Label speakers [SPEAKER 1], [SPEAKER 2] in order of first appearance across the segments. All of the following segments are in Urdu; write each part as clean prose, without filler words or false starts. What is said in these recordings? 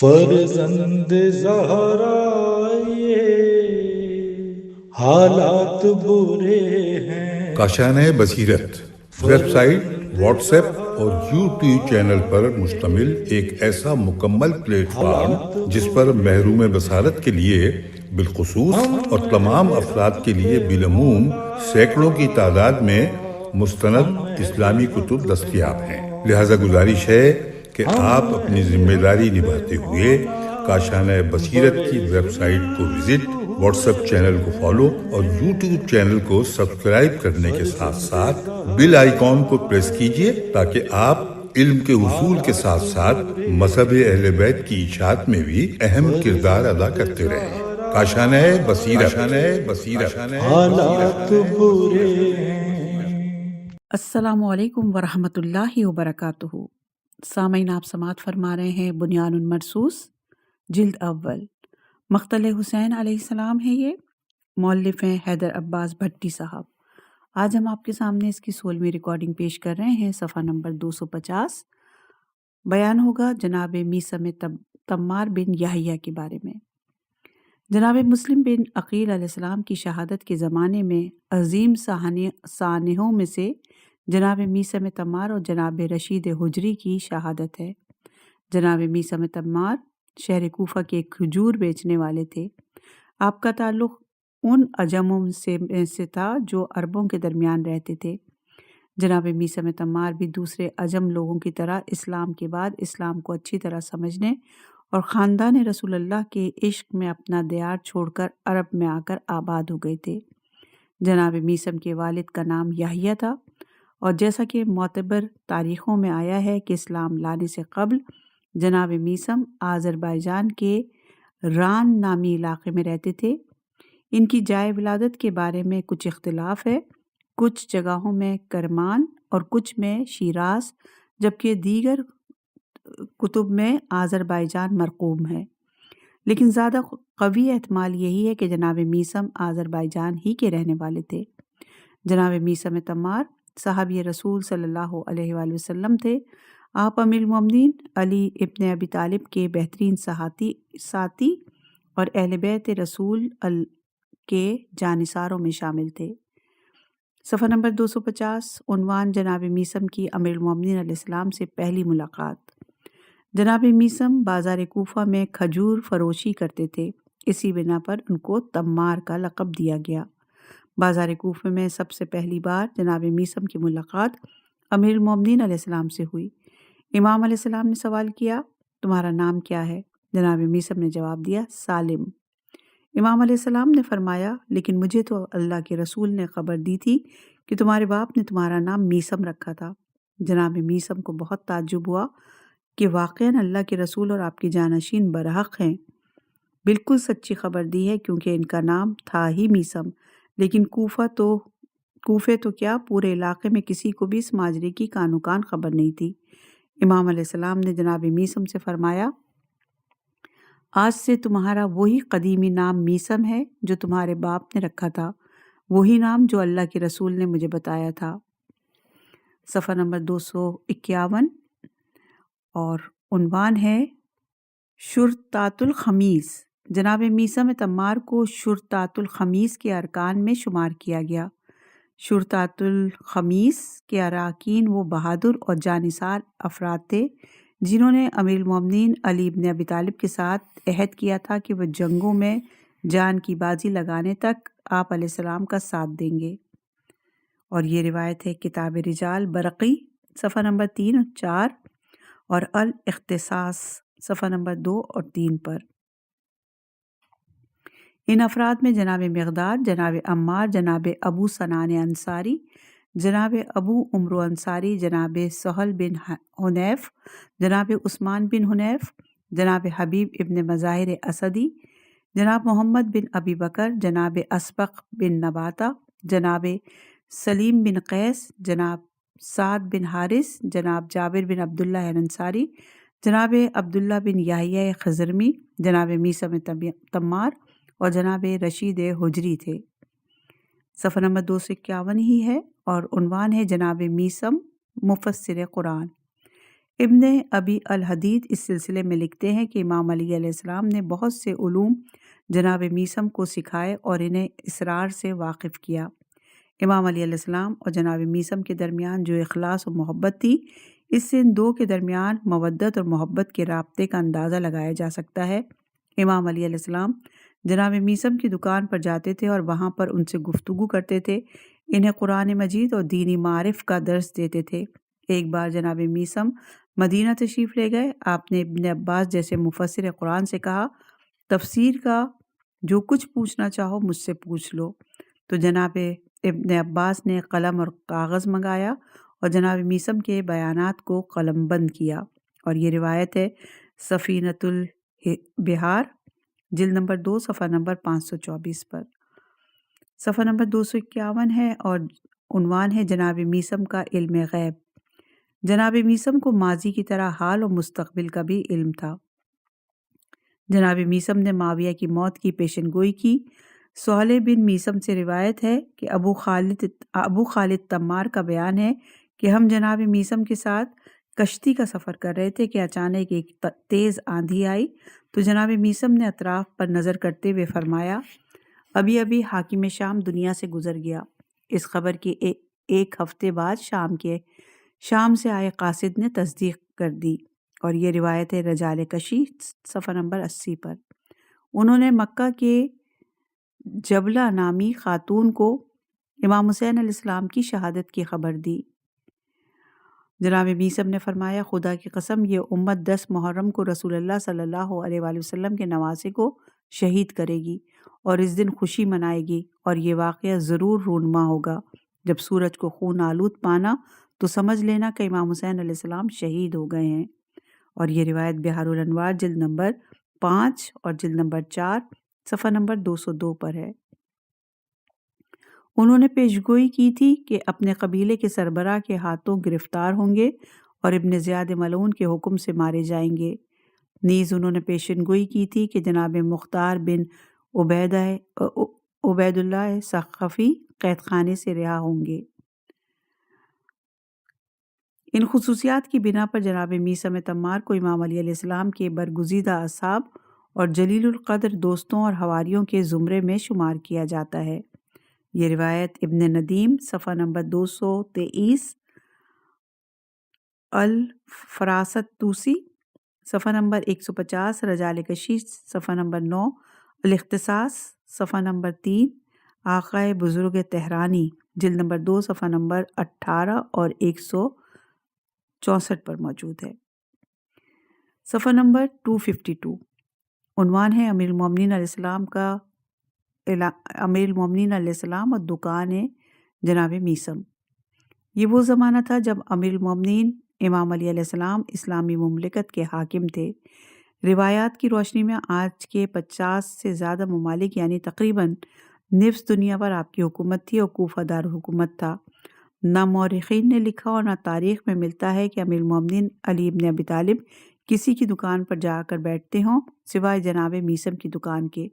[SPEAKER 1] فرزند زہرا یہ حالات برے ہیں۔
[SPEAKER 2] کاشانۂ بصیرت ویب سائٹ، واٹس ایپ اور یوٹیوب چینل پر مشتمل ایک ایسا مکمل پلیٹ فارم جس پر محروم بصارت کے لیے بالخصوص اور تمام افراد کے لیے بالعموم سینکڑوں کی تعداد میں مستند اسلامی کتب دستیاب ہیں۔ لہذا گزارش ہے کہ آپ اپنی ذمہ داری نبھاتے ہوئے کاشانۂ بصیرت کی ویب سائٹ کو وزٹ، واٹس ایپ چینل کو فالو اور یوٹیوب چینل کو سبسکرائب کرنے کے ساتھ ساتھ بیل آئیکن کو پریس کیجئے تاکہ آپ علم کے حصول کے ساتھ ساتھ مذہب اہل بیت کی اشاعت میں بھی اہم کردار ادا کرتے رہیں۔ کاشانۂ بصیرت۔
[SPEAKER 1] حالات برے ہیں۔
[SPEAKER 3] السلام علیکم ورحمۃ اللہ وبرکاتہ۔ سامعین، آپ سماعت فرما رہے ہیں بنیان المرصوص جلد اول، مقتل حسین علیہ السلام ہے۔ یہ مؤلف ہیں حیدر عباس بھٹی صاحب۔ آج ہم آپ کے سامنے اس کی 16ویں ریکارڈنگ پیش کر رہے ہیں۔ صفحہ نمبر 250 بیان ہوگا جناب میثم تمار بن یحییٰ کے بارے میں۔ جناب مسلم بن عقیل علیہ السلام کی شہادت کے زمانے میں عظیم سانحوں میں سے جناب میثم تمار اور جناب رشید حجری کی شہادت ہے۔ جناب میثم تمار شہر کوفہ کے کھجور بیچنے والے تھے۔ آپ کا تعلق ان عجموں سے تھا جو عربوں کے درمیان رہتے تھے۔ جناب میثم تمار بھی دوسرے عجم لوگوں کی طرح اسلام کے بعد اسلام کو اچھی طرح سمجھنے اور خاندان رسول اللہ کے عشق میں اپنا دیار چھوڑ کر عرب میں آ کر آباد ہو گئے تھے۔ جناب میثم کے والد کا نام یحییٰ تھا، اور جیسا کہ معتبر تاریخوں میں آیا ہے کہ اسلام لانے سے قبل جناب میثم آذربائیجان کے ران نامی علاقے میں رہتے تھے۔ ان کی جائے ولادت کے بارے میں کچھ اختلاف ہے، کچھ جگہوں میں کرمان اور کچھ میں شیراز، جبکہ دیگر کتب میں آذربائیجان مرقوم ہے، لیکن زیادہ قوی احتمال یہی ہے کہ جناب میثم آذربائیجان ہی کے رہنے والے تھے۔ جناب میثم تمار صحابی رسول صلی اللہ علیہ وآلہ وسلم تھے۔ آپ امیر المومنین علی ابن ابی طالب کے بہترین ساتھی اور اہل بیت رسول کے جانثاروں میں شامل تھے۔ صفحہ نمبر 250 عنوان جناب میثم کی امیر المومنین علیہ السلام سے پہلی ملاقات۔ جناب میثم بازار کوفہ میں کھجور فروشی کرتے تھے، اسی بنا پر ان کو تمار کا لقب دیا گیا۔ بازار کوفہ میں سب سے پہلی بار جناب میثم کی ملاقات امیر المومنین علیہ السلام سے ہوئی۔ امام علیہ السلام نے سوال کیا، تمہارا نام کیا ہے؟ جناب میثم نے جواب دیا، سالم۔ امام علیہ السلام نے فرمایا، لیکن مجھے تو اللہ کے رسول نے خبر دی تھی کہ تمہارے باپ نے تمہارا نام میثم رکھا تھا۔ جناب میثم کو بہت تعجب ہوا کہ واقعاً اللہ کے رسول اور آپ کی جانشین برحق ہیں۔ بالکل سچی خبر دی ہے، کیونکہ ان کا نام تھا ہی میثم، لیکن کوفے تو کیا پورے علاقے میں کسی کو بھی اس ماجرے کی کانو کان خبر نہیں تھی۔ امام علیہ السلام نے جناب میثم سے فرمایا، آج سے تمہارا وہی قدیمی نام میثم ہے جو تمہارے باپ نے رکھا تھا، وہی نام جو اللہ کے رسول نے مجھے بتایا تھا۔ صفحہ نمبر 251 اور عنوان ہے شرطات الخمیس۔ جناب میثم تمار کو شرطات الخمیس کے ارکان میں شمار کیا گیا۔ شرطات الخمیس کے اراکین وہ بہادر اور جانثار افراد تھے جنہوں نے امیر المومنین علی ابن ابی طالب کے ساتھ عہد کیا تھا کہ وہ جنگوں میں جان کی بازی لگانے تک آپ علیہ السلام کا ساتھ دیں گے۔ اور یہ روایت ہے کتاب رجال برقی صفحہ نمبر 3 اور 4 اور الاختصاص صفحہ نمبر 2 اور 3 پر۔ ان افراد میں جناب مقداد، جناب عمار، جناب ابو سنان انصاری، جناب ابو عمرو انصاری، جناب سہل بن حنیف، جناب عثمان بن حنیف، جناب حبیب ابن مظاہر اسدی، جناب محمد بن ابی بکر، جناب اسبق بن نباتہ، جناب سلیم بن قیس، جناب سعد بن حارث، جناب جابر بن عبداللہ انصاری، جناب عبداللہ بن یحییٰ خضرمی، جناب میثم تمار اور جناب رشید حجری تھے۔ صفحہ نمبر 251 ہی ہے اور عنوان ہے جناب میثم مفسر قرآن۔ ابن ابی الحدید اس سلسلے میں لکھتے ہیں کہ امام علی علیہ السلام نے بہت سے علوم جناب میثم کو سکھائے اور انہیں اسرار سے واقف کیا۔ امام علی علیہ السلام اور جناب میثم کے درمیان جو اخلاص و محبت تھی، اس سے ان دو کے درمیان مودت اور محبت کے رابطے کا اندازہ لگایا جا سکتا ہے۔ امام علی علیہ السلام جناب میثم کی دکان پر جاتے تھے اور وہاں پر ان سے گفتگو کرتے تھے، انہیں قرآن مجید اور دینی معارف کا درس دیتے تھے۔ ایک بار جناب میثم مدینہ تشریف لے گئے۔ آپ نے ابن عباس جیسے مفسر قرآن سے کہا، تفسیر کا جو کچھ پوچھنا چاہو مجھ سے پوچھ لو۔ تو جناب ابن عباس نے قلم اور کاغذ منگایا اور جناب میثم کے بیانات کو قلم بند کیا، اور یہ روایت ہے سفینۃ البحار جلد نمبر 2 صفحہ نمبر 524 پر۔ صفحہ نمبر 251 ہے اور عنوان ہے جناب میثم کا علم غیب۔ جناب میثم کو ماضی کی طرح حال اور مستقبل کا بھی علم تھا۔ جناب میثم نے معاویہ کی موت کی پیشن گوئی کی۔ صالح بن میثم سے روایت ہے کہ ابو خالد تمار کا بیان ہے کہ ہم جناب میثم کے ساتھ کشتی کا سفر کر رہے تھے کہ اچانک ایک تیز آندھی آئی، تو جناب میثم نے اطراف پر نظر کرتے ہوئے فرمایا، ابھی ابھی حاکم شام دنیا سے گزر گیا۔ اس خبر کی ایک ہفتے بعد شام سے آئے قاصد نے تصدیق کر دی، اور یہ روایت ہے رجال کشی صفحہ نمبر 80 پر۔ انہوں نے مکہ کے جبلہ نامی خاتون کو امام حسین علیہ السلام کی شہادت کی خبر دی۔ جناب میثم نے فرمایا، خدا کی قسم یہ امت 10 محرم کو رسول اللہ صلی اللہ علیہ وآلہ وسلم کے نواسے کو شہید کرے گی اور اس دن خوشی منائے گی، اور یہ واقعہ ضرور رونما ہوگا۔ جب سورج کو خون آلود پانا تو سمجھ لینا کہ امام حسین علیہ السلام شہید ہو گئے ہیں، اور یہ روایت بحار الانوار جلد نمبر 5 اور جلد نمبر 4 صفحہ نمبر 202 پر ہے۔ انہوں نے پیشگوئی کی تھی کہ اپنے قبیلے کے سربراہ کے ہاتھوں گرفتار ہوں گے اور ابن زیاد ملعون کے حکم سے مارے جائیں گے۔ نیز انہوں نے پیشنگوئی کی تھی کہ جناب مختار بن عبید اللہ ثقفی قید خانے سے رہا ہوں گے۔ ان خصوصیات کی بنا پر جناب میثم تمار کو امام علی علیہ السلام کے برگزیدہ اصحاب اور جلیل القدر دوستوں اور حواریوں کے زمرے میں شمار کیا جاتا ہے۔ یہ روایت ابن ندیم صفحہ نمبر 223، الفراست توسی صفحہ نمبر 150، رجال کشی صفحہ نمبر 9، الاختصاص صفحہ نمبر 3، آقائے بزرگ تہرانی جلد نمبر 2 صفحہ نمبر 18 اور 164 پر موجود ہے۔ صفحہ نمبر 252 عنوان ہے امیر المومنین علیہ السلام اور دکان جناب میثم۔ یہ وہ زمانہ تھا جب امیر المومنین امام علی علیہ السلام اسلامی مملکت کے حاکم تھے۔ روایات کی روشنی میں آج کے 50 سے زیادہ ممالک یعنی تقریباً نصف دنیا پر آپ کی حکومت تھی اور کوفہ دارالحکومت تھا۔ نہ مورخین نے لکھا اور نہ تاریخ میں ملتا ہے کہ امیر المومنین علی ابن ابی طالب کسی کی دکان پر جا کر بیٹھتے ہوں سوائے جناب میثم کی دکان کے۔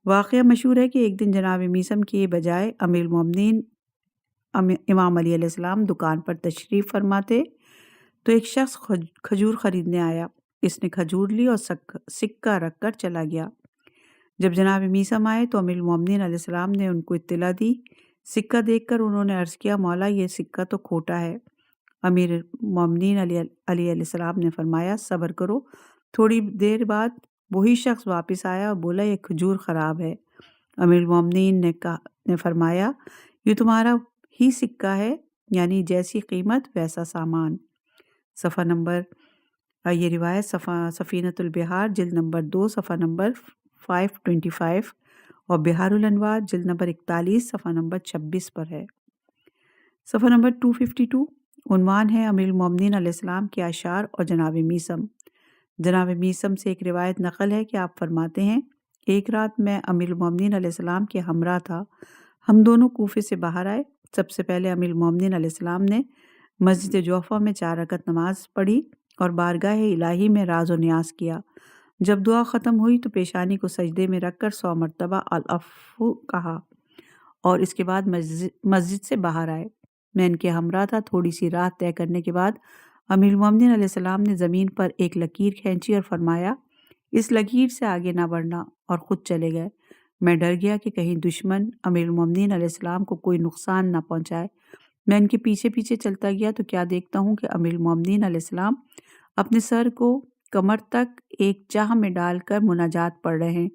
[SPEAKER 3] واقعہ مشہور ہے کہ ایک دن جناب میثم کے بجائے امیر المومنین امام علی علیہ السلام دکان پر تشریف فرماتے تو ایک شخص کھجور خریدنے آیا۔ اس نے کھجور لی اور سکہ رکھ کر چلا گیا۔ جب جناب میثم آئے تو امیر المومنین علیہ السلام نے ان کو اطلاع دی۔ سکہ دیکھ کر انہوں نے عرض کیا، مولا یہ سکہ تو کھوٹا ہے۔ امیر المومنین علی علیہ السلام نے فرمایا، صبر کرو۔ تھوڑی دیر بعد وہی شخص واپس آیا اور بولا، یہ کھجور خراب ہے۔ امیر المومنین نے فرمایا، یہ تمہارا ہی سکہ ہے، یعنی جیسی قیمت ویسا سامان۔ صفحہ نمبر یہ روایت سفینۃ البحار جلد نمبر 2 صفحہ نمبر 525 اور بحار الانوار جلد نمبر 41 صفحہ نمبر 26 پر ہے۔ صفحہ نمبر 252 عنوان ہے امیر المومنین علیہ السلام کے اشعار اور جناب میثم۔ جناب میثم سے ایک روایت نقل ہے کہ آپ فرماتے ہیں، ایک رات میں امیر المومنین علیہ السلام کے ہمراہ تھا۔ ہم دونوں کوفے سے باہر آئے۔ سب سے پہلے امیر المومنین علیہ السلام نے مسجد جوفہ میں 4 رکعت نماز پڑھی اور بارگاہ الہی میں راز و نیاز کیا۔ جب دعا ختم ہوئی تو پیشانی کو سجدے میں رکھ کر 100 مرتبہ العفو کہا اور اس کے بعد مسجد سے باہر آئے۔ میں ان کے ہمراہ تھا۔ تھوڑی سی راہ طے کرنے کے بعد امیر المومنین علیہ السلام نے زمین پر ایک لکیر کھینچی اور فرمایا اس لکیر سے آگے نہ بڑھنا، اور خود چلے گئے۔ میں ڈر گیا کہ کہیں دشمن امیر المومنین علیہ السلام کو کوئی نقصان نہ پہنچائے۔ میں ان کے پیچھے پیچھے چلتا گیا تو کیا دیکھتا ہوں کہ امیر المومنین علیہ السلام اپنے سر کو کمر تک ایک چاہ میں ڈال کر مناجات پڑھ رہے ہیں۔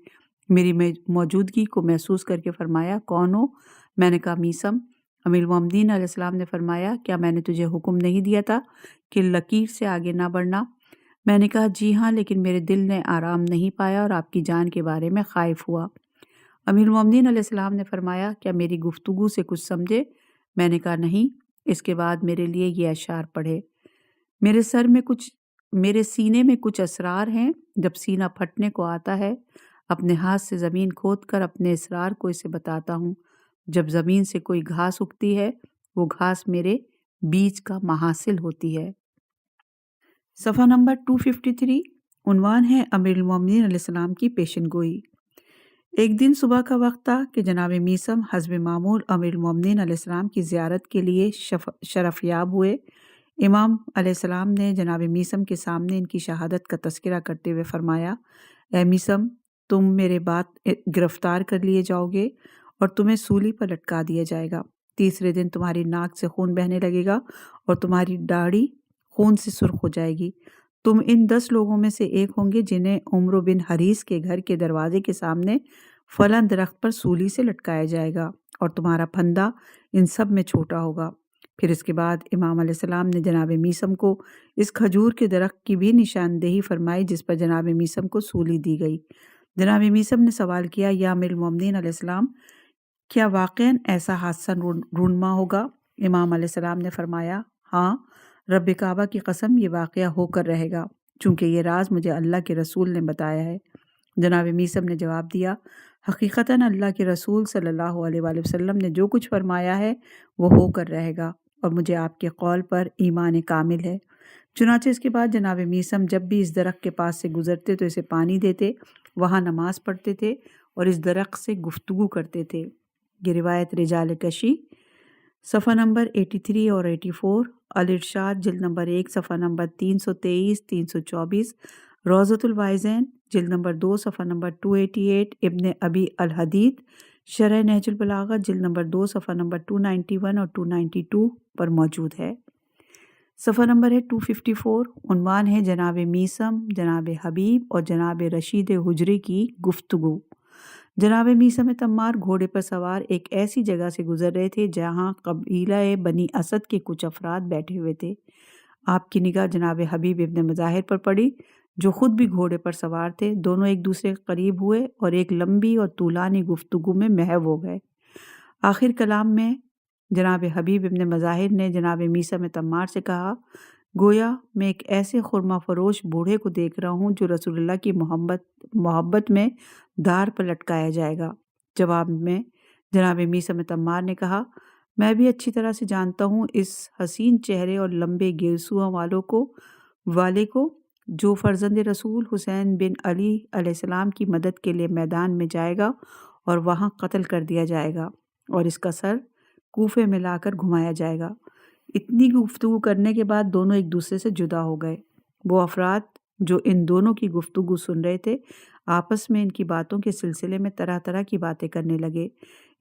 [SPEAKER 3] میری موجودگی کو محسوس کر کے فرمایا کون ہو؟ میں نے کہا میسم۔ امیر المومنین علیہ السلام نے فرمایا کیا میں نے تجھے حکم نہیں دیا تھا کہ لکیر سے آگے نہ بڑھنا؟ میں نے کہا جی ہاں، لیکن میرے دل نے آرام نہیں پایا اور آپ کی جان کے بارے میں خائف ہوا۔ امیر المومنین علیہ السلام نے فرمایا کیا میری گفتگو سے کچھ سمجھے؟ میں نے کہا نہیں۔ اس کے بعد میرے لیے یہ اشعار پڑھے۔ میرے سینے میں کچھ اسرار ہیں، جب سینہ پھٹنے کو آتا ہے اپنے ہاتھ سے زمین کھود کر اپنے اسرار کو اسے بتاتا ہوں۔ جب زمین سے کوئی گھاس اگتی ہے وہ گھاس میرے بیج کا محاصل ہوتی ہے۔ صفحہ نمبر 253 عنوان ہے امیر المومنین علیہ السلام کی پیشن گوئی۔ ایک دن صبح کا وقت تھا کہ جناب میثم حسب معمول امیر المومنین علیہ السلام کی زیارت کے لیے شرف یاب ہوئے۔ امام علیہ السلام نے جناب میثم کے سامنے ان کی شہادت کا تذکرہ کرتے ہوئے فرمایا اے میثم، تم میرے بعد گرفتار کر لیے جاؤ گے اور تمہیں سولی پر لٹکا دیا جائے گا۔ تیسرے دن تمہاری ناک سے خون بہنے لگے گا اور تمہاری داڑھی خون سے سرخ ہو جائے گی۔ تم ان 10 لوگوں میں سے ایک ہوں گے جنہیں عمرو بن حریث کے گھر کے دروازے کے سامنے فلاں درخت پر سولی سے لٹکایا جائے گا، اور تمہارا پھندا ان سب میں چھوٹا ہوگا۔ پھر اس کے بعد امام علیہ السلام نے جناب میثم کو اس کھجور کے درخت کی بھی نشاندہی فرمائی جس پر جناب میثم کو سولی دی گئی۔ جناب میثم نے سوال کیا یا امیر المومنین علیہ السلام، کیا واقعاً ایسا حادثہ رونما ہوگا؟ امام علیہ السلام نے فرمایا ہاں، رب کعبہ کی قسم یہ واقعہ ہو کر رہے گا، چونکہ یہ راز مجھے اللہ کے رسول نے بتایا ہے۔ جناب میثم نے جواب دیا حقیقتاً اللہ کے رسول صلی اللہ علیہ وآلہ وسلم نے جو کچھ فرمایا ہے وہ ہو کر رہے گا، اور مجھے آپ کے قول پر ایمان کامل ہے۔ چنانچہ اس کے بعد جناب میثم جب بھی اس درخت کے پاس سے گزرتے تو اسے پانی دیتے، وہاں نماز پڑھتے تھے اور اس درخت سے گفتگو کرتے تھے۔ یہ روایت رجال کشی صفحہ نمبر 83 اور 84، الارشاد جلد نمبر 1 صفحہ نمبر 323 324، روضۃ الوائزین جلد نمبر 2 صفحہ نمبر 288، ابن ابی الحدید شرح نہج البلاغہ جلد نمبر 2 صفحہ نمبر 291 اور 292 پر موجود ہے۔ صفحہ نمبر ہے 254، عنوان ہے جناب میثم، جناب حبیب اور جناب رشید حجری کی گفتگو۔ جناب میثم تمار گھوڑے پر سوار ایک ایسی جگہ سے گزر رہے تھے جہاں قبیلہ بنی اسد کے کچھ افراد بیٹھے ہوئے تھے۔ آپ کی نگاہ جناب حبیب ابن مظاہر پر پڑی جو خود بھی گھوڑے پر سوار تھے۔ دونوں ایک دوسرے کے قریب ہوئے اور ایک لمبی اور طولانی گفتگو میں محو ہو گئے۔ آخر کلام میں جناب حبیب ابن مظاہر نے جناب میثم تمار سے کہا گویا میں ایک ایسے خرما فروش بوڑھے کو دیکھ رہا ہوں جو رسول اللہ کی محبت میں دار پر لٹکایا جائے گا۔ جواب میں جناب میثم تمار نے کہا میں بھی اچھی طرح سے جانتا ہوں اس حسین چہرے اور لمبے گیسوؤں والے کو جو فرزند رسول حسین بن علی علیہ السلام کی مدد کے لیے میدان میں جائے گا اور وہاں قتل کر دیا جائے گا اور اس کا سر کوفے میں لا کر گھمایا جائے گا۔ اتنی گفتگو کرنے کے بعد دونوں ایک دوسرے سے جدا ہو گئے۔ وہ افراد جو ان دونوں کی گفتگو سن رہے تھے آپس میں ان کی باتوں کے سلسلے میں طرح طرح کی باتیں کرنے لگے۔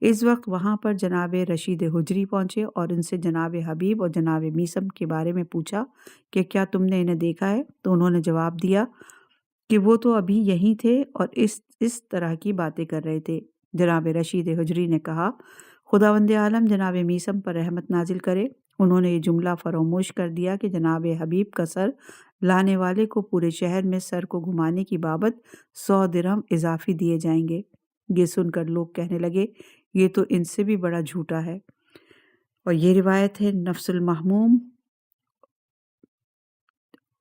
[SPEAKER 3] اس وقت وہاں پر جناب رشید حجری پہنچے اور ان سے جناب حبیب اور جناب میثم کے بارے میں پوچھا کہ کیا تم نے انہیں دیکھا ہے؟ تو انہوں نے جواب دیا کہ وہ تو ابھی یہیں تھے اور اس طرح کی باتیں کر رہے تھے۔ جناب رشید حجری نے کہا خداوند عالم جناب میثم پر رحمت نازل کرے، انہوں نے یہ جملہ فراموش کر دیا کہ جناب حبیب کا سر لانے والے کو پورے شہر میں سر کو گھمانے کی بابت 100 درہم اضافی دیے جائیں گے۔ یہ سن کر لوگ کہنے لگے یہ تو ان سے بھی بڑا جھوٹا ہے۔ اور یہ روایت ہے نفس المحموم،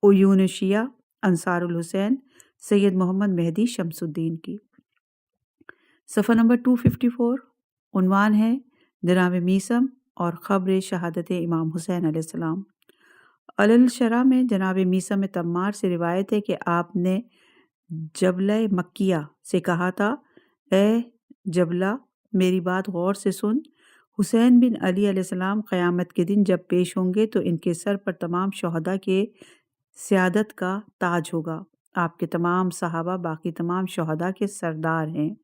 [SPEAKER 3] عیون شیعہ، انصار الحسین، سید محمد مہدی شمس الدین کی۔ صفحہ نمبر 254، عنوان ہے جناب میثم اور خبر شہادت امام حسین علیہ السلام۔ الشرح میں جناب میثم تمار سے روایت ہے کہ آپ نے جبلہ مکیہ سے کہا تھا اے جبلہ میری بات غور سے سن، حسین بن علی علیہ السلام قیامت کے دن جب پیش ہوں گے تو ان کے سر پر تمام شہداء کے سیادت کا تاج ہوگا۔ آپ کے تمام صحابہ باقی تمام شہداء کے سردار ہیں۔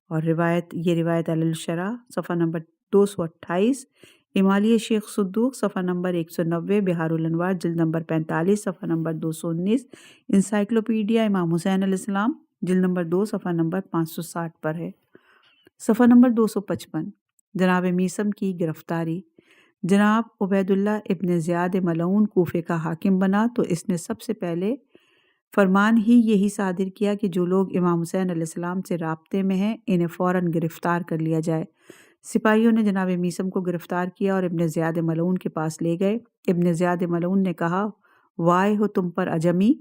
[SPEAKER 3] اور یہ روایت علی الشرح صفحہ نمبر 228، امالیہ شیخ صدوق صفحہ نمبر 190، بہار الانوار جلد نمبر 45 صفحہ نمبر 219، انسائکلوپیڈیا امام حسین علیہ السلام جلد نمبر 2 صفحہ نمبر 560 پر ہے۔ صفحہ نمبر 255، جناب میثم کی گرفتاری۔ جناب عبید اللہ ابن زیاد ملعون کوفے کا حاکم بنا تو اس نے سب سے پہلے فرمان ہی یہی صادر کیا کہ جو لوگ امام حسین علیہ السلام سے رابطے میں ہیں انہیں فوراً گرفتار کر لیا جائے۔ سپاہیوں نے جناب میثم کو گرفتار کیا اور ابن زیاد ملعون کے پاس لے گئے۔ ابن زیاد ملعون نے کہا، وائے ہو تم پر عجمی،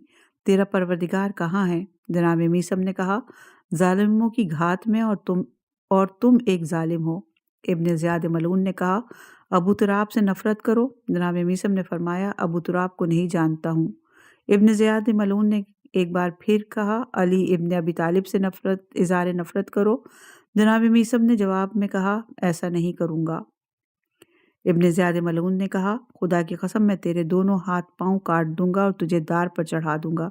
[SPEAKER 3] تیرا پروردگار کہاں ہے؟ جناب میثم نے کہا، ظالموں کی گھات میں، اور تم ایک ظالم ہو۔ ابن زیاد ملعون نے کہا، ابو تراب سے نفرت کرو۔ جناب میثم نے فرمایا، ابو تراب کو نہیں جانتا ہوں۔ ابن زیاد ملعون نے ایک بار پھر کہا، علی ابن ابی طالب سے اظہار نفرت کرو۔ جناب میثم نے جواب میں کہا، ایسا نہیں کروں گا۔ ابن زیاد ملعون نے کہا، خدا کی قسم میں تیرے دونوں ہاتھ پاؤں کاٹ دوں گا اور تجھے دار پر چڑھا دوں گا۔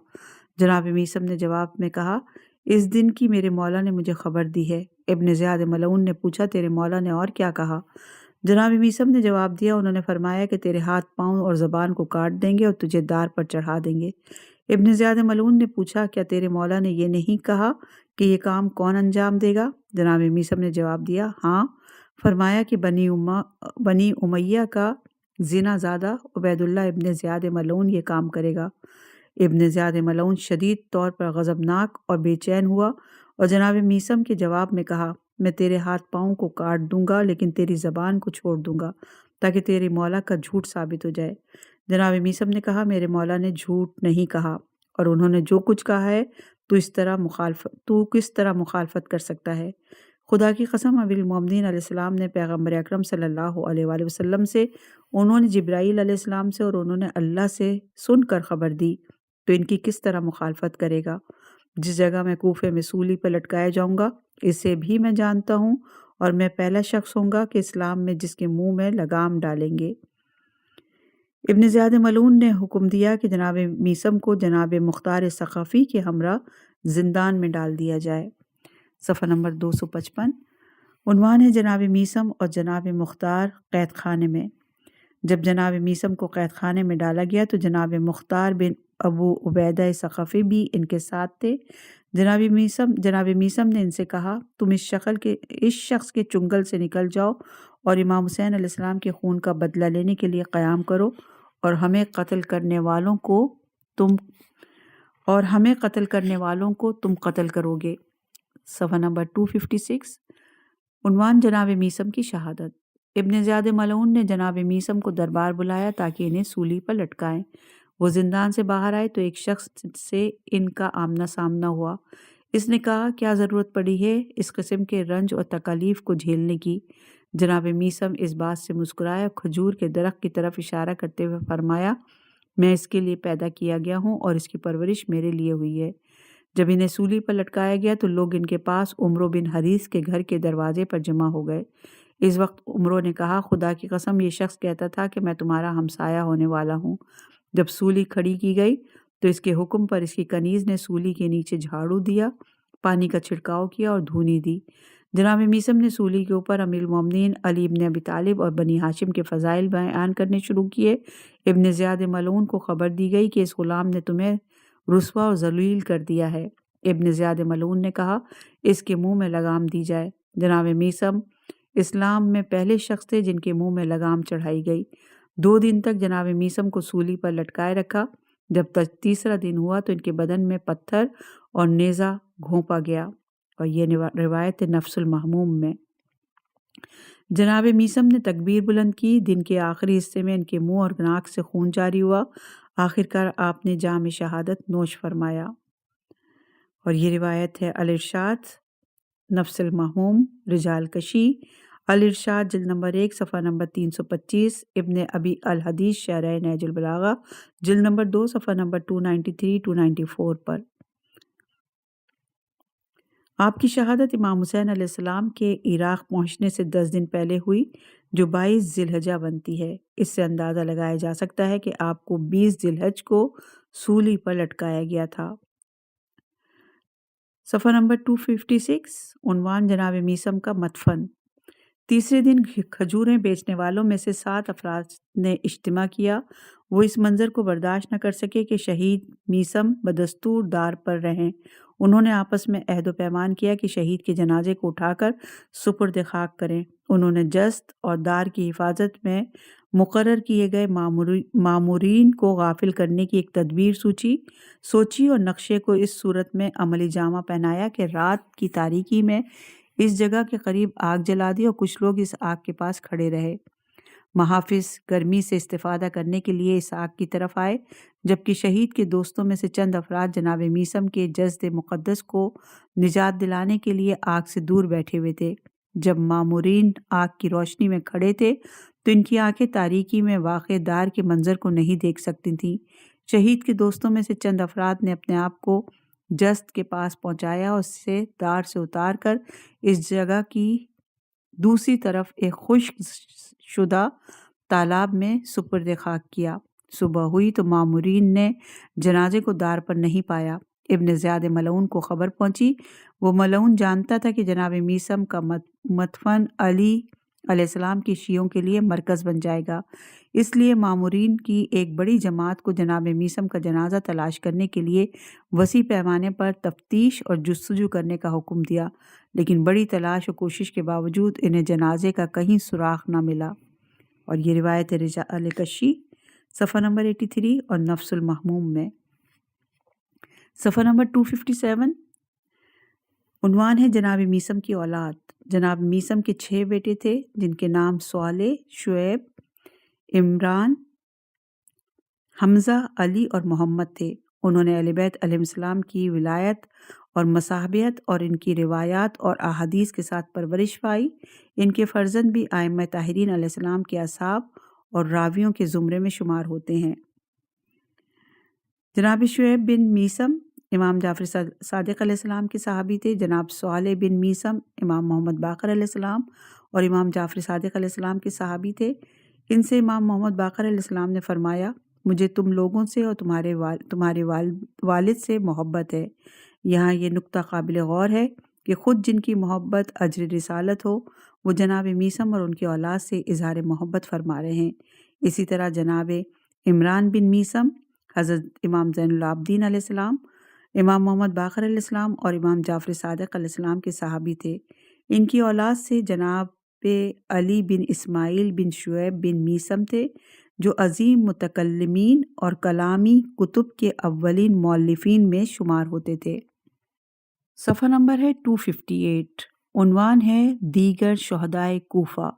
[SPEAKER 3] جناب میثم نے جواب میں کہا، اس دن کی میرے مولا نے مجھے خبر دی ہے۔ ابن زیاد ملعون نے پوچھا، تیرے مولا نے اور کیا کہا؟ جناب میثم نے جواب دیا، انہوں نے فرمایا کہ تیرے ہاتھ پاؤں اور زبان کو کاٹ دیں گے اور تجھے دار پر چڑھا دیں گے۔ ابن زیاد ملعون نے پوچھا، کیا تیرے مولا نے یہ نہیں کہا کہ یہ کام کون انجام دے گا؟ جناب میثم نے جواب دیا، ہاں۔ فرمایا کہ بنی امیہ کا زنا زادہ عبید اللہ ابن زیاد ملعون یہ کام کرے گا۔ ابن زیاد ملعون شدید طور پر غضبناک اور بے چین ہوا اور جناب میثم کے جواب میں کہا، میں تیرے ہاتھ پاؤں کو کاٹ دوں گا لیکن تیری زبان کو چھوڑ دوں گا تاکہ تیرے مولا کا جھوٹ ثابت ہو جائے۔ جناب میثم نے کہا، میرے مولا نے جھوٹ نہیں کہا، اور انہوں نے جو کچھ کہا ہے تو کس طرح مخالفت کر سکتا ہے؟ خدا کی قسم، امیر المومنین علیہ السلام نے پیغمبر اکرم صلی اللہ علیہ وآلہ وسلم سے، انہوں نے جبرائیل علیہ السلام سے اور انہوں نے اللہ سے سن کر خبر دی، تو ان کی کس طرح مخالفت کرے گا؟ جس جگہ میں کوفے میں سولی پر لٹکایا جاؤں گا اسے بھی میں جانتا ہوں، اور میں پہلا شخص ہوں گا کہ اسلام میں جس کے منہ میں لگام ڈالیں گے۔ ابن زیاد ملعون نے حکم دیا کہ جناب میثم کو جناب مختار ثقفی کے ہمراہ زندان میں ڈال دیا جائے۔ صفحہ نمبر 255، عنوان ہے جناب میثم اور جناب مختار قید خانے میں۔ جب جناب میثم کو قید خانے میں ڈالا گیا تو جناب مختار بن ابو عبیدہ ثقفی بھی ان کے ساتھ تھے۔ جناب میثم نے ان سے کہا، تم اس شخص کے چنگل سے نکل جاؤ اور امام حسین علیہ السلام کے خون کا بدلہ لینے کے لیے قیام کرو، اور ہمیں قتل کرنے والوں کو تم قتل کرو گے۔ صفحہ نمبر 256، عنوان جناب میثم کی شہادت۔ ابن زیاد ملعون نے جناب میثم کو دربار بلایا تاکہ انہیں سولی پر لٹکائیں۔ وہ زندان سے باہر آئے تو ایک شخص سے ان کا آمنا سامنا ہوا۔ اس نے کہا، کیا ضرورت پڑی ہے اس قسم کے رنج اور تکالیف کو جھیلنے کی؟ جناب میثم اس بات سے مسکرائے اور کھجور کے درخت کی طرف اشارہ کرتے ہوئے فرمایا، میں اس کے لیے پیدا کیا گیا ہوں اور اس کی پرورش میرے لیے ہوئی ہے۔ جب انہیں سولی پر لٹکایا گیا تو لوگ ان کے پاس عمرو بن حریث کے گھر کے دروازے پر جمع ہو گئے۔ اس وقت عمرو نے کہا، خدا کی قسم یہ شخص کہتا تھا کہ میں تمہارا ہمسایہ ہونے والا ہوں۔ جب سولی کھڑی کی گئی تو اس کے حکم پر اس کی کنیز نے سولی کے نیچے جھاڑو دیا، پانی کا چھڑکاؤ کیا اور دھونی دی۔ جناب میثم نے سولی کے اوپر امیر المومنین علی ابن ابی طالب اور بنی ہاشم کے فضائل بیان کرنے شروع کیے۔ ابن زیاد ملعون کو خبر دی گئی کہ اس غلام نے تمہیں رسوا اور ذلیل کر دیا ہے۔ ابن زیاد ملعون نے کہا، اس کے منہ میں لگام دی جائے۔ جناب میثم اسلام میں پہلے شخص تھے جن کے منہ میں لگام چڑھائی گئی۔ 2 دن تک جناب میثم کو سولی پر لٹکائے رکھا۔ جب تک تیسرا دن ہوا تو ان کے بدن میں پتھر اور نیزہ گھونپا گیا، اور یہ روایت نفس المہموم میں۔ جناب میثم نے تکبیر بلند کی۔ دن کے آخری حصے میں ان کے منہ اور ناک سے خون جاری ہوا۔ آخرکار آپ نے جام شہادت نوش فرمایا۔ اور یہ روایت ہے الارشاد نفس المہموم رجال کشی، الارشاد جلد نمبر 1 صفحہ نمبر 325، ابن ابی الحدیث شرح نہج البلاغہ جلد نمبر 2 صفحہ نمبر 293 294 پر۔ آپ کی شہادت امام حسین علیہ السلام کے عراق پہنچنے سے 10 دن پہلے ہوئی، جو 22 ذی الحجہ بنتی ہے۔ اس سے اندازہ لگایا جا سکتا ہے کہ آپ کو 20 ذی الحج کو سولی پر لٹکایا گیا تھا۔ صفحہ نمبر 256، عنوان جناب میثم کا مدفن۔ تیسرے دن کھجوریں بیچنے والوں میں سے 7 افراد نے اجتماع کیا۔ وہ اس منظر کو برداشت نہ کر سکے کہ شہید میثم بدستور دار پر رہیں۔ انہوں نے آپس میں عہد و پیمان کیا کہ شہید کے جنازے کو اٹھا کر سپرد خاک کریں۔ انہوں نے جست اور دار کی حفاظت میں مقرر کیے گئے مامورین کو غافل کرنے کی ایک تدبیر سوچی اور نقشے کو اس صورت میں عملی جامہ پہنایا کہ رات کی تاریکی میں اس جگہ کے قریب آگ جلا دی اور کچھ لوگ اس آگ کے پاس کھڑے رہے۔ محافظ گرمی سے استفادہ کرنے کے لیے اس آگ کی طرف آئے، جبکہ شہید کے دوستوں میں سے چند افراد جناب میثم کے جسد مقدس کو نجات دلانے کے لیے آگ سے دور بیٹھے ہوئے تھے۔ جب مامورین آگ کی روشنی میں کھڑے تھے تو ان کی آنکھیں تاریکی میں واقع دار کے منظر کو نہیں دیکھ سکتی تھیں۔ شہید کے دوستوں میں سے چند افراد نے اپنے آپ کو جسد کے پاس پہنچایا اور اسے دار سے اتار کر اس جگہ کی دوسری طرف ایک خشک شدہ تالاب میں سپرد خاک کیا۔ صبح ہوئی تو مامورین نے جنازے کو دار پر نہیں پایا۔ ابن زیاد ملعون کو خبر پہنچی۔ وہ ملعون جانتا تھا کہ جناب میثم کا مدفن علی علیہ السلام کی شیعوں کے لیے مرکز بن جائے گا، اس لیے مامورین کی ایک بڑی جماعت کو جناب میثم کا جنازہ تلاش کرنے کے لیے وسیع پیمانے پر تفتیش اور جستجو کرنے کا حکم دیا، لیکن بڑی تلاش اور کوشش کے باوجود انہیں جنازے کا کہیں سراغ نہ ملا۔ اور یہ روایت رجال کشی صفحہ نمبر 83 اور نفس المحموم میں۔ صفحہ نمبر 257، عنوان ہے جناب میثم کی اولاد۔ جناب میثم کے 6 بیٹے تھے جن کے نام صالح، شعیب، عمران، حمزہ، علی اور محمد تھے۔ انہوں نے اہل بیت علیہ السلام کی ولایت اور مصاحبیت اور ان کی روایات اور احادیث کے ساتھ پرورش پائی۔ ان کے فرزند بھی ائمہ طاہرین علیہ السلام کے اصحاب اور راویوں کے زمرے میں شمار ہوتے ہیں۔ جناب شعیب بن میثم امام جعفر صادق علیہ السلام کے صحابی تھے۔ جناب صالح بن میثم امام محمد باقر علیہ السلام اور امام جعفر صادق علیہ السلام کے صحابی تھے۔ ان سے امام محمد باقر علیہ السلام نے فرمایا، مجھے تم لوگوں سے اور تمہارے والد سے محبت ہے۔ یہاں یہ نکتہ قابل غور ہے کہ خود جن کی محبت اجر رسالت ہو وہ جناب میثم اور ان کی اولاد سے اظہار محبت فرما رہے ہیں۔ اسی طرح جناب عمران بن میثم حضرت امام زین العابدین علیہ السلام، امام محمد باقر علیہ السلام اور امام جعفر صادق علیہ السلام کے صحابی تھے۔ ان کی اولاد سے جناب علی بن اسماعیل بن شعیب بن میثم تھے، جو عظیم متکلمین اور کلامی کتب کے اولین مؤلفین میں شمار ہوتے تھے۔ صفحہ نمبر ہے 258، عنوان ہے دیگر شہدائے کوفہ۔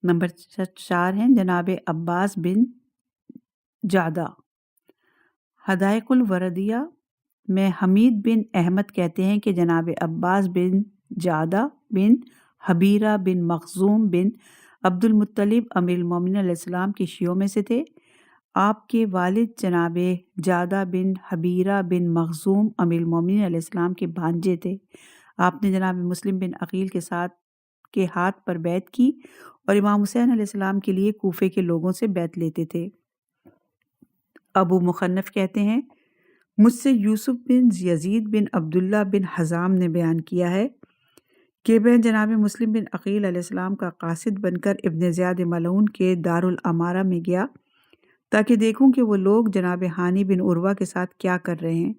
[SPEAKER 3] نمبر 4 ہیں جناب عباس بن جعدہ۔ حدائق الوردیہ میں حمید بن احمد کہتے ہیں کہ جناب عباس بن جعدہ بن حبیرہ بن مخزوم بن عبد المطلب امیر المومنین علیہ السلام کے شیعوں میں سے تھے۔ آپ کے والد جناب جعدہ بن حبیرہ بن مخزوم امیر المومنین علیہ السلام کے بھانجے تھے۔ آپ نے جناب مسلم بن عقیل کے ہاتھ پر بیعت کی اور امام حسین علیہ السلام کے لیے کوفے کے لوگوں سے بیعت لیتے تھے۔ ابو مخنف کہتے ہیں، مجھ سے یوسف بن یزید بن عبداللہ بن حزام نے بیان کیا ہے کہ میں جناب مسلم بن عقیل علیہ السلام کا قاصد بن کر ابن زیاد ملعون کے دارالامارہ میں گیا تاکہ دیکھوں کہ وہ لوگ جناب ہانی بن عروہ کے ساتھ کیا کر رہے ہیں۔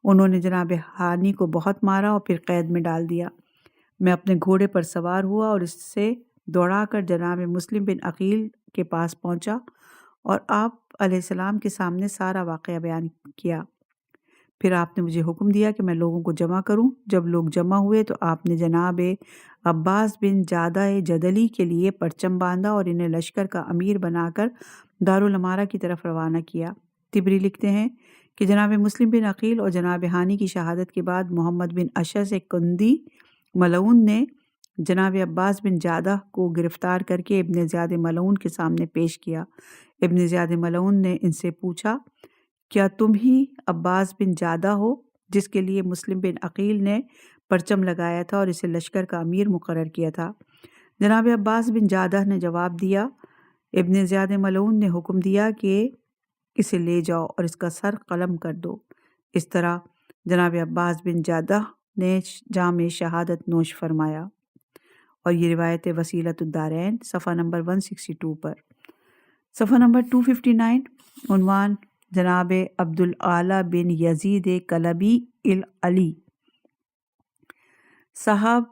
[SPEAKER 3] انہوں نے جناب ہانی کو بہت مارا اور پھر قید میں ڈال دیا۔ میں اپنے گھوڑے پر سوار ہوا اور اس سے دوڑا کر جناب مسلم بن عقیل کے پاس پہنچا اور آپ علیہ السلام کے سامنے سارا واقعہ بیان کیا۔ پھر آپ نے مجھے حکم دیا کہ میں لوگوں کو جمع کروں۔ جب لوگ جمع ہوئے تو آپ نے جناب عباس بن جعدہ جدلی کے لیے پرچم باندھا اور انہیں لشکر کا امیر بنا کر دارالامارہ کی طرف روانہ کیا۔ طبری لکھتے ہیں کہ جناب مسلم بن عقیل اور جناب ہانی کی شہادت کے بعد محمد بن اشعث کندی ملعون نے جناب عباس بن جعدہ کو گرفتار کر کے ابن زیاد ملعون کے سامنے پیش کیا۔ ابن زیاد ملعون نے ان سے پوچھا، کیا تم ہی عباس بن جعدہ ہو جس کے لیے مسلم بن عقیل نے پرچم لگایا تھا اور اسے لشکر کا امیر مقرر کیا تھا۔ جناب عباس بن جادہ نے جواب دیا، ابن زیاد ملعون نے حکم دیا کہ اسے لے جاؤ اور اس کا سر قلم کر دو۔ اس طرح جناب عباس بن جادہ نے جام شہادت نوش فرمایا۔ اور یہ روایت وسیلۃ الدارین صفحہ نمبر 162 پر۔ صفحہ نمبر 259 عنوان جناب عبدالعالی بن یزید کلبی العلی صاحب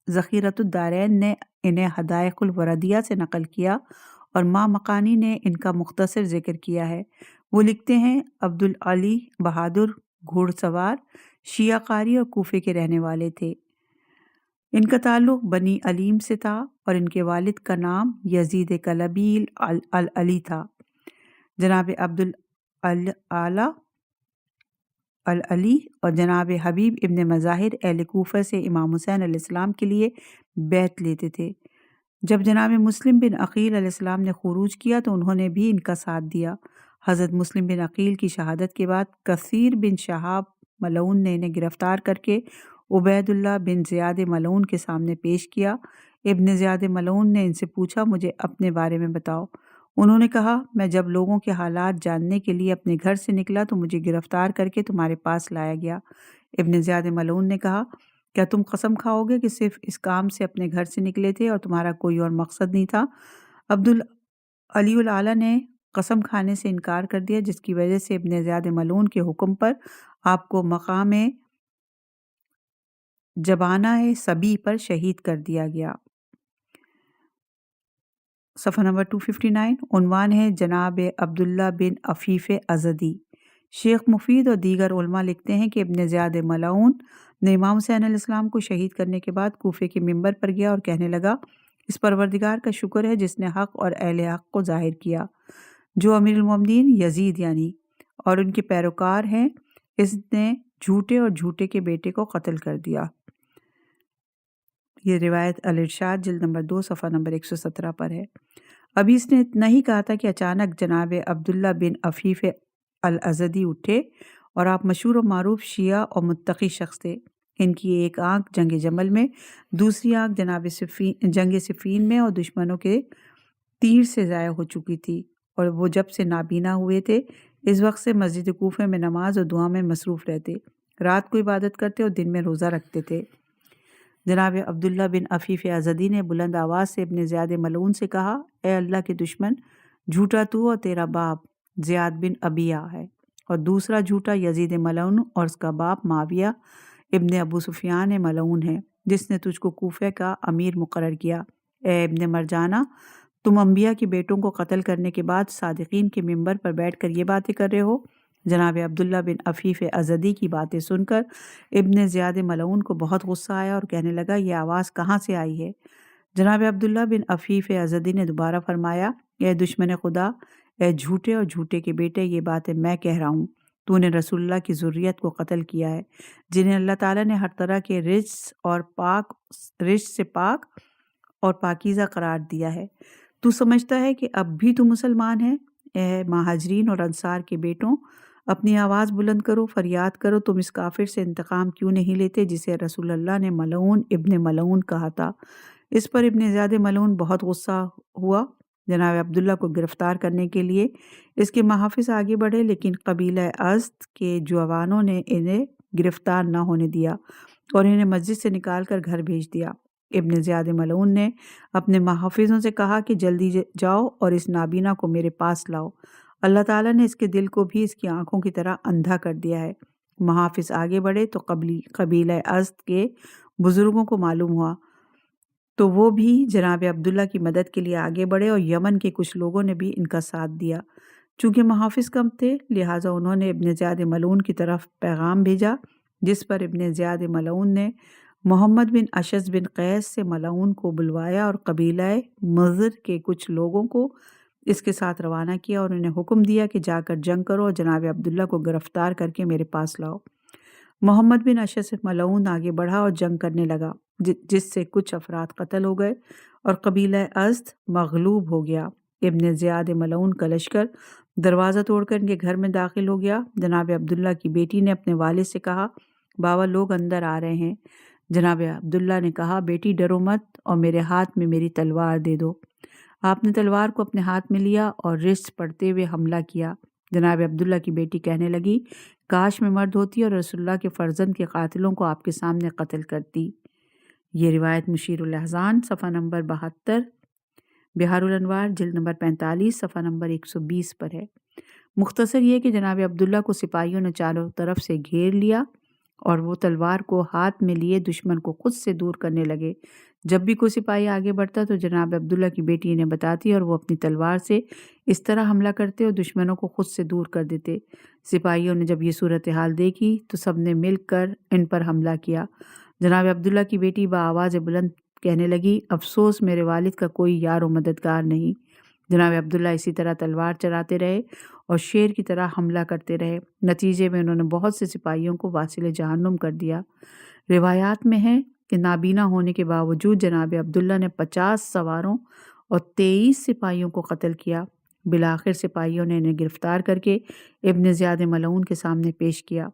[SPEAKER 3] ذخیرۃ الدارین نے انہیں حدائق الوردیہ سے نقل کیا اور ماں مقانی نے ان کا مختصر ذکر کیا ہے۔ وہ لکھتے ہیں، عبدالعلی بہادر گھوڑ سوار، شیعہ قاری اور کوفے کے رہنے والے تھے۔ ان کا تعلق بنی علیم سے تھا اور ان کے والد کا نام یزید کلبی العلی تھا۔ جناب عبدالعالی العلی اور جناب حبیب ابن مظاہر اہل کوفہ سے امام حسین علیہ السلام کے لیے بیعت لیتے تھے۔ جب جناب مسلم بن عقیل علیہ السلام نے خروج کیا تو انہوں نے بھی ان کا ساتھ دیا۔ حضرت مسلم بن عقیل کی شہادت کے بعد کثیر بن شہاب ملعون نے انہیں گرفتار کر کے عبید اللہ بن زیاد ملعون کے سامنے پیش کیا۔ ابن زیاد ملعون نے ان سے پوچھا، مجھے اپنے بارے میں بتاؤ۔ انہوں نے کہا، میں جب لوگوں کے حالات جاننے کے لیے اپنے گھر سے نکلا تو مجھے گرفتار کر کے تمہارے پاس لایا گیا۔ ابن زیاد ملعون نے کہا، کیا تم قسم کھاؤ گے کہ صرف اس کام سے اپنے گھر سے نکلے تھے اور تمہارا کوئی اور مقصد نہیں تھا؟ عبدالعلی العلی نے قسم کھانے سے انکار کر دیا، جس کی وجہ سے ابن زیاد ملعون کے حکم پر آپ کو مقام جبانہ صبی پر شہید کر دیا گیا۔ صفحہ نمبر 259 عنوان ہے جناب عبداللہ بن عفیف ازدی۔ شیخ مفید اور دیگر علماء لکھتے ہیں کہ ابن زیاد ملعون نے امام حسین علیہ السلام کو شہید کرنے کے بعد کوفے کے منبر پر گیا اور کہنے لگا، اس پروردگار کا شکر ہے جس نے حق اور اہل حق کو ظاہر کیا، جو امیر المومنین یزید اور ان کے پیروکار ہیں، اس نے جھوٹے اور جھوٹے کے بیٹے کو قتل کر دیا۔ یہ روایت الارشاد جلد نمبر 2 صفحہ نمبر 117 پر ہے۔ ابھی اس نے اتنا ہی کہا تھا کہ اچانک جناب عبداللہ بن عفیف الازدی اٹھے اور آپ مشہور و معروف شیعہ اور متقی شخص تھے۔ ان کی ایک آنکھ جنگ جمل میں، دوسری آنکھ جنگ صفین میں اور دشمنوں کے تیر سے ضائع ہو چکی تھی، اور وہ جب سے نابینا ہوئے تھے اس وقت سے مسجد کوفہ میں نماز اور دعا میں مصروف رہتے، رات کو عبادت کرتے اور دن میں روزہ رکھتے تھے۔ جناب عبداللہ بن عفیف ازدی نے بلند آواز سے ابن زیاد ملعون سے کہا، اے اللہ کے دشمن، جھوٹا تو اور تیرا باپ زیاد بن ابیہ ہے، اور دوسرا جھوٹا یزید ملعون اور اس کا باپ معاویہ ابن ابو سفیان ملعون ہے، جس نے تجھ کو کوفہ کا امیر مقرر کیا۔ اے ابن مرجانہ، تم انبیاء کے بیٹوں کو قتل کرنے کے بعد صادقین کے منبر پر بیٹھ کر یہ باتیں کر رہے ہو۔ جناب عبداللہ بن عفیف ازدی کی باتیں سن کر ابن زیاد ملعون کو بہت غصہ آیا اور کہنے لگا، یہ آواز کہاں سے آئی ہے؟ جناب عبداللہ بن عفیف ازدی نے دوبارہ فرمایا، اے دشمن خدا، اے جھوٹے اور جھوٹے کے بیٹے، یہ باتیں میں کہہ رہا ہوں۔ تو نے رسول اللہ کی ذریت کو قتل کیا ہے، جنہیں اللہ تعالیٰ نے ہر طرح کے رجس سے پاک اور پاکیزہ قرار دیا ہے۔ تو سمجھتا ہے کہ اب بھی تو مسلمان ہے؟ اے مہاجرین اور انصار کے بیٹوں، اپنی آواز بلند کرو، فریاد کرو، تم اس کافر سے انتقام کیوں نہیں لیتے جسے رسول اللہ نے ملعون ابن ملعون کہا تھا؟ اس پر ابن زیاد ملعون بہت غصہ ہوا۔ جناب عبداللہ کو گرفتار کرنے کے لیے اس کے محافظ آگے بڑھے، لیکن قبیلہ ازد کے جوانوں نے انہیں گرفتار نہ ہونے دیا اور انہیں مسجد سے نکال کر گھر بھیج دیا۔ ابن زیاد ملعون نے اپنے محافظوں سے کہا کہ جلدی جاؤ اور اس نابینا کو میرے پاس لاؤ، اللہ تعالیٰ نے اس کے دل کو بھی اس کی آنکھوں کی طرح اندھا کر دیا ہے۔ محافظ آگے بڑھے تو قبیلہ ازد کے بزرگوں کو معلوم ہوا تو وہ بھی جناب عبداللہ کی مدد کے لیے آگے بڑھے اور یمن کے کچھ لوگوں نے بھی ان کا ساتھ دیا۔ چونکہ محافظ کم تھے لہٰذا انہوں نے ابن زیاد ملعون کی طرف پیغام بھیجا، جس پر ابن زیاد ملعون نے محمد بن اشعث بن قیس سے ملعون کو بلوایا اور قبیلہ مضر کے کچھ لوگوں کو اس کے ساتھ روانہ کیا اور انہیں حکم دیا کہ جا کر جنگ کرو اور جناب عبداللہ کو گرفتار کر کے میرے پاس لاؤ۔ محمد بن اشعث ملعون آگے بڑھا اور جنگ کرنے لگا، جس سے کچھ افراد قتل ہو گئے اور قبیلہ ازد مغلوب ہو گیا۔ ابن زیاد ملعون کا لشکر دروازہ توڑ کر ان کے گھر میں داخل ہو گیا۔ جناب عبداللہ کی بیٹی نے اپنے والد سے کہا، بابا لوگ اندر آ رہے ہیں۔ جناب عبداللہ نے کہا، بیٹی ڈرو مت اور میرے ہاتھ میں میری تلوار دے دو۔ آپ نے تلوار کو اپنے ہاتھ میں لیا اور رسٹ پڑھتے ہوئے حملہ کیا۔ جناب عبداللہ کی بیٹی کہنے لگی، کاش میں مرد ہوتی اور رسول اللہ کے فرزند کے قاتلوں کو آپ کے سامنے قتل کرتی۔ یہ روایت مشیر الاحزان صفحہ نمبر 72، بہار الانوار جلد نمبر 45 صفحہ نمبر 120 پر ہے۔ مختصر یہ کہ جناب عبداللہ کو سپاہیوں نے چاروں طرف سے گھیر لیا اور وہ تلوار کو ہاتھ میں لیے دشمن کو خود سے دور کرنے لگے۔ جب بھی کوئی سپاہی آگے بڑھتا تو جناب عبداللہ کی بیٹی انہیں بتاتی اور وہ اپنی تلوار سے اس طرح حملہ کرتے اور دشمنوں کو خود سے دور کر دیتے۔ سپاہیوں نے جب یہ صورتحال دیکھی تو سب نے مل کر ان پر حملہ کیا۔ جناب عبداللہ کی بیٹی بآواز بلند کہنے لگی، افسوس میرے والد کا کوئی یار و مددگار نہیں۔ جناب عبداللہ اسی طرح تلوار چلاتے رہے اور شیر کی طرح حملہ کرتے رہے۔ نتیجے میں انہوں نے بہت سے سپاہیوں کو واصل جہنم کر دیا۔ روایات میں ہے کہ نابینا ہونے کے باوجود جناب عبداللہ نے 50 سواروں اور 23 سپاہیوں کو قتل کیا۔ بالآخر سپاہیوں نے انہیں گرفتار کر کے ابن زیاد ملعون کے سامنے پیش کیا۔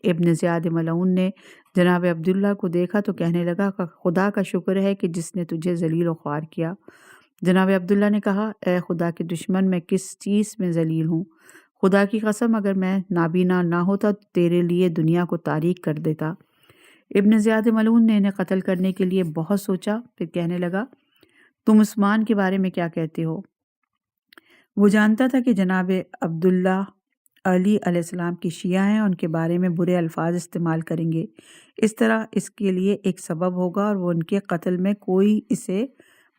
[SPEAKER 3] ابن زیاد ملعون نے جناب عبداللہ کو دیکھا تو کہنے لگا کہ خدا کا شکر ہے کہ جس نے تجھے ذلیل و خوار کیا۔ جناب عبداللہ نے کہا، اے خدا کے دشمن، میں کس چیز میں ذلیل ہوں؟ خدا کی قسم اگر میں نابینا نہ ہوتا تو تیرے لیے دنیا کو تاریک کر دیتا۔ ابن زیاد ملعون نے انہیں قتل کرنے کے لیے بہت سوچا، پھر کہنے لگا، تم عثمان کے بارے میں کیا کہتے ہو؟ وہ جانتا تھا کہ جناب عبداللہ علی علیہ السلام کی شیعہ ہیں، ان کے بارے میں برے الفاظ استعمال کریں گے، اس طرح اس کے لیے ایک سبب ہوگا اور وہ ان کے قتل میں کوئی اسے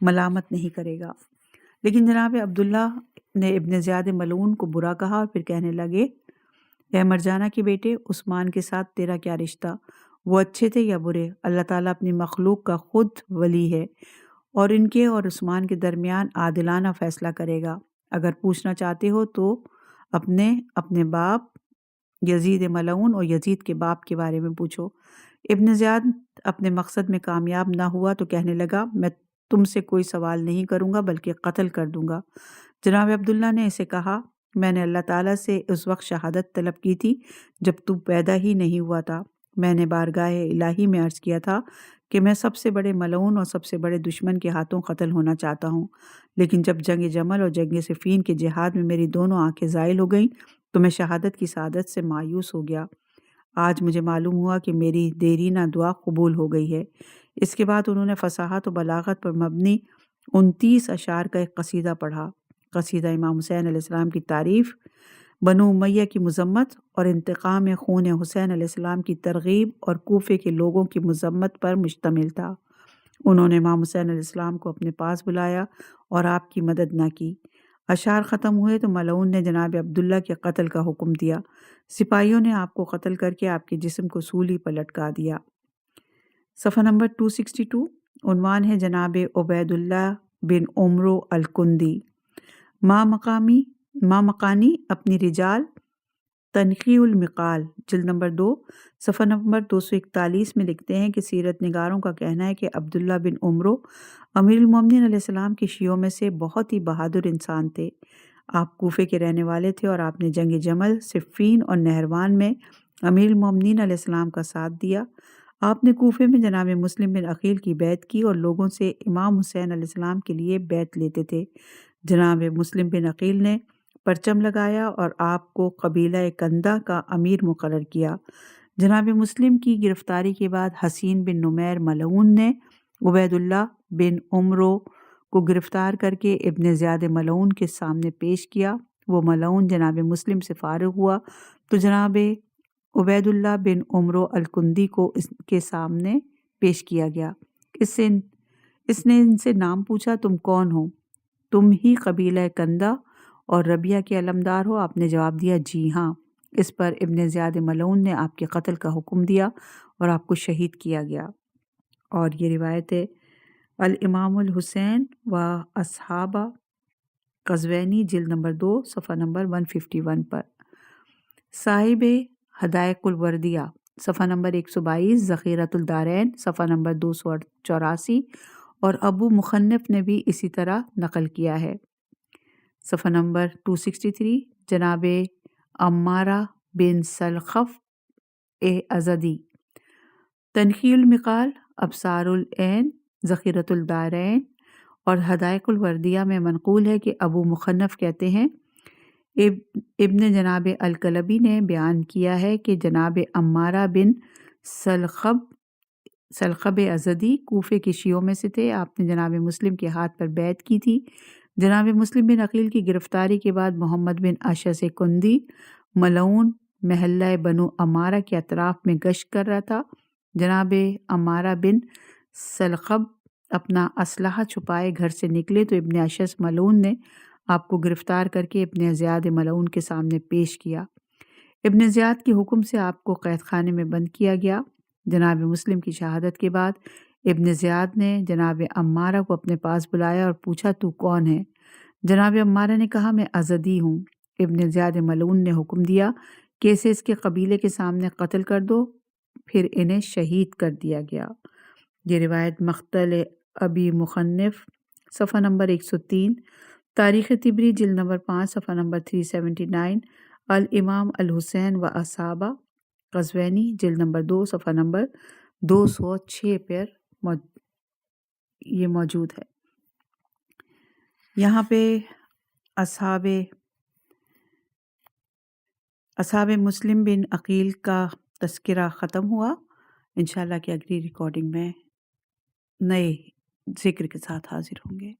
[SPEAKER 3] ملامت نہیں کرے گا۔ لیکن جناب عبداللہ نے ابن زیاد ملعون کو برا کہا اور پھر کہنے لگے، اے مرجانہ کے بیٹے، عثمان کے ساتھ تیرا کیا رشتہ؟ وہ اچھے تھے یا برے؟ اللہ تعالیٰ اپنی مخلوق کا خود ولی ہے اور ان کے اور عثمان کے درمیان عادلانہ فیصلہ کرے گا۔ اگر پوچھنا چاہتے ہو تو اپنے باپ یزید ملعون اور یزید کے باپ کے بارے میں پوچھو۔ ابن زیاد اپنے مقصد میں کامیاب نہ ہوا تو کہنے لگا، میں تم سے کوئی سوال نہیں کروں گا بلکہ قتل کر دوں گا۔ جناب عبداللہ نے اسے کہا، میں نے اللہ تعالیٰ سے اس وقت شہادت طلب کی تھی جب تو پیدا ہی نہیں ہوا تھا۔ میں نے بارگاہ الہی میں عرض کیا تھا کہ میں سب سے بڑے ملعون اور سب سے بڑے دشمن کے ہاتھوں قتل ہونا چاہتا ہوں، لیکن جب جنگ جمل اور جنگ صفین کے جہاد میں میری دونوں آنکھیں زائل ہو گئیں تو میں شہادت کی سعادت سے مایوس ہو گیا۔ آج مجھے معلوم ہوا کہ میری دیرینہ دعا قبول ہو گئی ہے۔ اس کے بعد انہوں نے فصاحت و بلاغت پر مبنی 29 اشعار کا ایک قصیدہ پڑھا۔ قصیدہ امام حسین علیہ السلام کی تعریف، بنو امیہ کی مذمت اور انتقام خون حسین علیہ السلام کی ترغیب اور کوفے کے لوگوں کی مذمت پر مشتمل تھا۔ انہوں نے امام حسین علیہ السلام کو اپنے پاس بلایا اور آپ کی مدد نہ کی۔ اشعار ختم ہوئے تو ملعون نے جناب عبداللہ کے قتل کا حکم دیا۔ سپاہیوں نے آپ کو قتل کر کے آپ کے جسم کو سولی پر لٹکا دیا۔ صفحہ نمبر 262، عنوان ہے جناب عبید اللہ بن عمرو الکندی، ما مقانی اپنی رجال، تنقیح المقال جلد نمبر 2 صفحہ نمبر 241 میں لکھتے ہیں کہ سیرت نگاروں کا کہنا ہے کہ عبداللہ بن عمرو امیر المومنین علیہ السلام کی شیعوں میں سے بہت ہی بہادر انسان تھے۔ آپ کوفے کے رہنے والے تھے اور آپ نے جنگ جمل، صفین اور نہروان میں امیر المومنین علیہ السلام کا ساتھ دیا۔ آپ نے کوفے میں جناب مسلم بن عقیل کی بیعت کی اور لوگوں سے امام حسین علیہ السلام کے لیے بیعت لیتے تھے۔ جناب مسلم بن عقیل نے پرچم لگایا اور آپ کو قبیلہ کندہ کا امیر مقرر کیا۔ جناب مسلم کی گرفتاری کے بعد حسین بن نمیر ملعون نے عبید اللہ بن عمرو کو گرفتار کر کے ابن زیاد ملعون کے سامنے پیش کیا۔ وہ ملعون جناب مسلم سے فارغ ہوا تو جناب عبید اللہ بن عمرو الکندی کو اس کے سامنے پیش کیا گیا۔ اس نے ان سے نام پوچھا، تم کون ہو؟ تم ہی قبیلہ کندہ اور ربیہ کے علمدار ہو؟ آپ نے جواب دیا، جی ہاں۔ اس پر ابن زیاد ملعون نے آپ کے قتل کا حکم دیا اور آپ کو شہید کیا گیا۔ اور یہ روایت ہے الامام الحسین و اصحابہ قزوینی جلد نمبر 2 صفحہ نمبر 151 پر۔ صاحب حدائق الوردیہ صفحہ نمبر 122، ذخیرۃ الدارین صفحہ نمبر 284 اور ابو مخنف نے بھی اسی طرح نقل کیا ہے۔ صفحہ نمبر 263، جناب عمارہ بن سلخف ازدی۔ تنقیح المقال، ابصار العین، ذخیرۃ الدارین اور حدائق الوردیہ میں منقول ہے کہ ابو مخنف کہتے ہیں ابن جناب الکلبی نے بیان کیا ہے کہ جناب عمارہ بن سلخب ازدی کوفے کے شیعوں میں سے تھے۔ آپ نے جناب مسلم کے ہاتھ پر بیعت کی تھی۔ جناب مسلم بن عقیل کی گرفتاری کے بعد محمد بن اشعث کندی ملعون محلہ بنو عمارہ کے اطراف میں گشت کر رہا تھا۔ جناب عمارہ بن سلخب اپنا اسلحہ چھپائے گھر سے نکلے تو ابن اشعث ملعون نے آپ کو گرفتار کر کے ابن زیاد ملعون کے سامنے پیش کیا۔ ابن زیاد کے حکم سے آپ کو قید خانے میں بند کیا گیا۔ جناب مسلم کی شہادت کے بعد ابن زیاد نے جناب عمارہ کو اپنے پاس بلایا اور پوچھا تو کون ہے؟ جناب عمارہ نے کہا میں ازدی ہوں۔ ابن زیاد ملعون نے حکم دیا کہ اسے اس کے قبیلے کے سامنے قتل کر دو، پھر انہیں شہید کر دیا گیا۔ یہ روایت مقتل ابی مخنف صفحہ نمبر 103، تاریخ طبری جلد نمبر 5 صفحہ نمبر 379، الامام الحسین و اصحابہ قزوینی جلد نمبر 2 صفحہ نمبر 206 پر یہ موجود ہے۔ یہاں پہ اصحاب مسلم بن عقیل کا تذکرہ ختم ہوا۔ انشاءاللہ کہ اگلی ریکارڈنگ میں نئے ذکر کے ساتھ حاضر ہوں گے۔